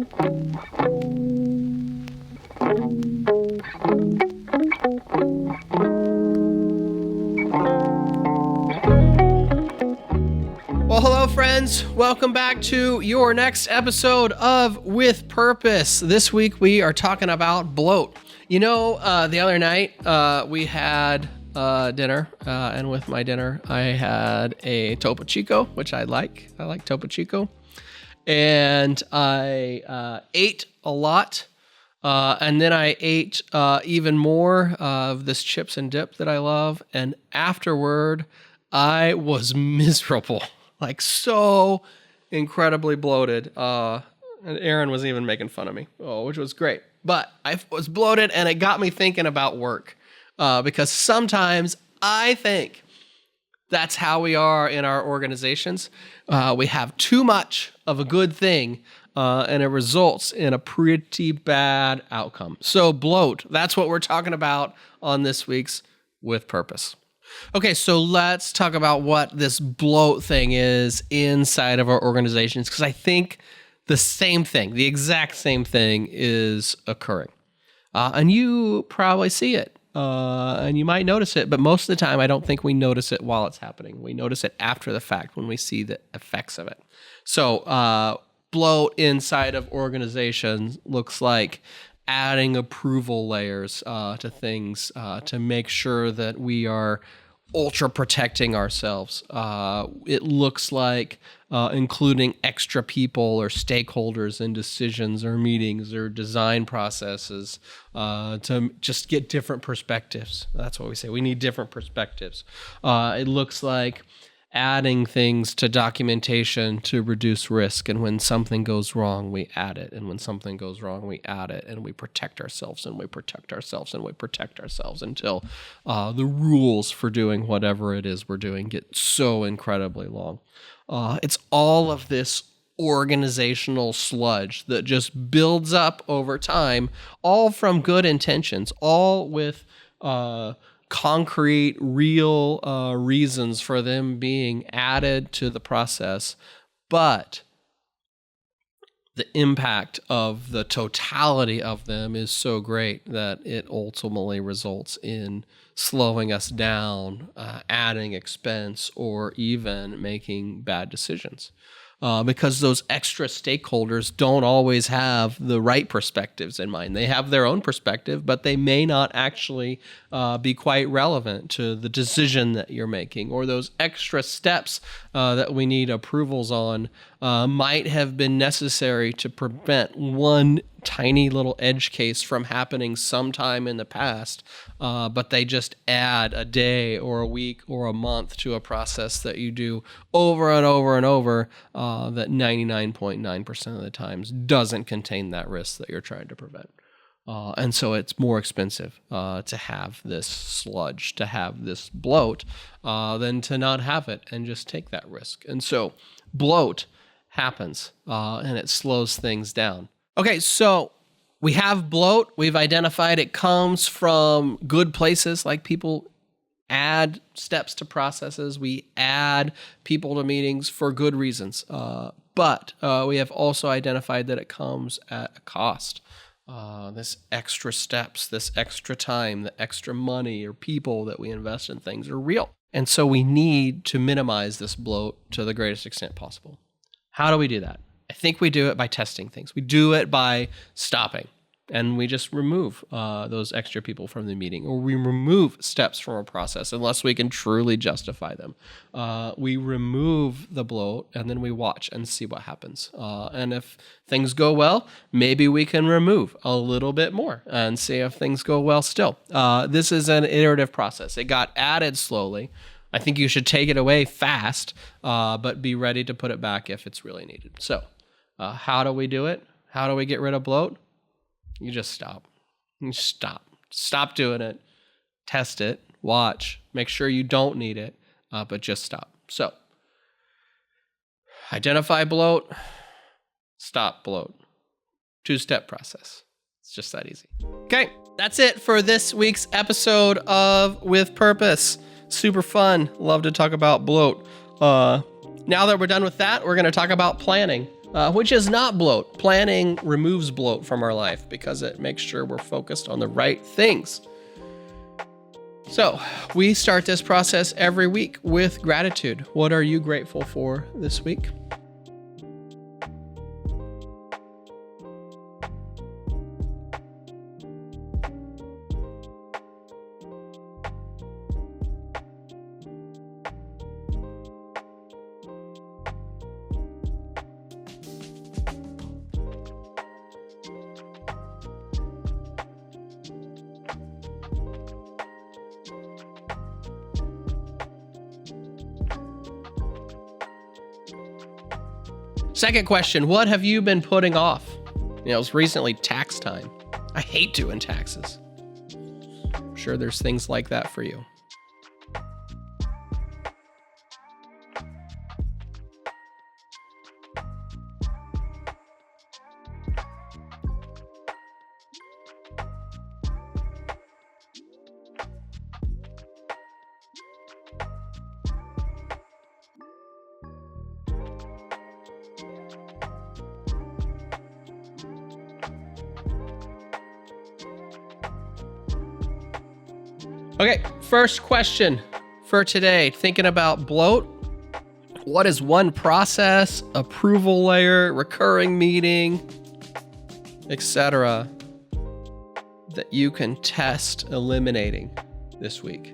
Well, hello, friends. Welcome back to your next episode of With Purpose. This week, we are talking about bloat. You know, the other night, we had dinner, and with my dinner, I had a Topo Chico, which I like. I like Topo Chico. And I ate a lot, and then I ate even more of this chips and dip that I love. And afterward, I was miserable. Like so incredibly bloated. And Aaron was even making fun of me, which was great. But I was bloated and it got me thinking about work because sometimes I think that's how we are in our organizations. We have too much of a good thing and it results in a pretty bad outcome. So bloat, that's what we're talking about on this week's With Purpose. Okay, so let's talk about what this bloat thing is inside of our organizations, because I think the same thing, the exact same thing is occurring. And you probably see it, and you might notice it, but most of the time I don't think we notice it while it's happening. We notice it after the fact when we see the effects of it. So bloat inside of organizations looks like adding approval layers to things to make sure that we are ultra protecting ourselves. It looks like including extra people or stakeholders in decisions or meetings or design processes to just get different perspectives. That's what we say. We need different perspectives. It looks like adding things to documentation to reduce risk. And when something goes wrong, we add it. And when something goes wrong, we add it. And we protect ourselves and we protect ourselves and we protect ourselves until the rules for doing whatever it is we're doing get so incredibly long. It's all of this organizational sludge that just builds up over time, all from good intentions, all with concrete, real reasons for them being added to the process, but the impact of the totality of them is so great that it ultimately results in slowing us down, adding expense, or even making bad decisions. Because those extra stakeholders don't always have the right perspectives in mind. They have their own perspective, but they may not actually be quite relevant to the decision that you're making, or those extra steps that we need approvals on might have been necessary to prevent one tiny little edge case from happening sometime in the past, but they just add a day or a week or a month to a process that you do over and over and over that 99.9% of the times doesn't contain that risk that you're trying to prevent. And so it's more expensive to have this sludge, to have this bloat, than to not have it and just take that risk. And so bloat happens and it slows things down. Okay, so we have bloat. We've identified it comes from good places, like people add steps to processes. We add people to meetings for good reasons. But we have also identified that it comes at a cost. This extra steps, this extra time, the extra money or people that we invest in things are real. And so we need to minimize this bloat to the greatest extent possible. How do we do that? I think we do it by testing things. We do it by stopping, and we just remove those extra people from the meeting, or we remove steps from a process unless we can truly justify them. We remove the bloat, and then we watch and see what happens. And if things go well, maybe we can remove a little bit more and see if things go well still. This is an iterative process. It got added slowly. I think you should take it away fast, but be ready to put it back if it's really needed. So how do we do it? How do we get rid of bloat? You just stop. You stop. Stop doing it. Test it. Watch. Make sure you don't need it, but just stop. So identify bloat. Stop bloat. 2-step process. It's just that easy. Okay, that's it for this week's episode of With Purpose. Super fun. Love to talk about bloat. Now that we're done with that, we're going to talk about planning. which is not bloat. Planning removes bloat from our life because it makes sure we're focused on the right things. So we start this process every week with gratitude. What are you grateful for this week? Second question, what have you been putting off? It was recently tax time. I hate doing taxes. I'm sure there's things like that for you. Okay, first question for today. Thinking about bloat. What is one process, approval layer, recurring meeting, etc., that you can test eliminating this week?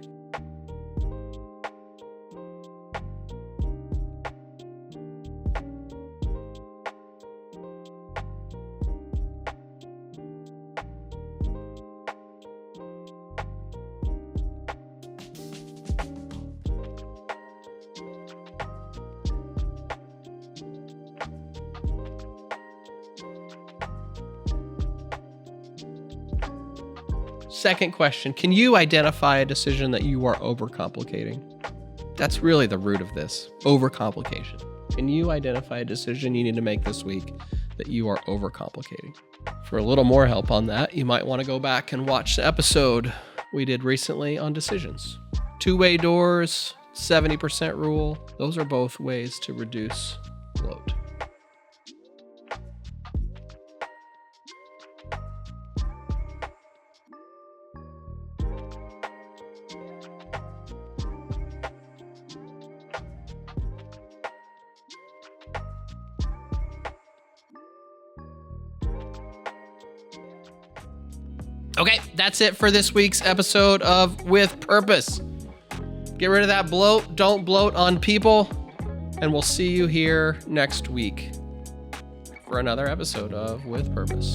Second question, can you identify a decision that you are overcomplicating? That's really the root of this, overcomplication. Can you identify a decision you need to make this week that you are overcomplicating? For a little more help on that, you might want to go back and watch the episode we did recently on decisions. Two-way doors, 70% rule, those are both ways to reduce bloat. Okay, that's it for this week's episode of With Purpose. Get rid of that bloat, don't bloat on people, and we'll see you here next week for another episode of With Purpose.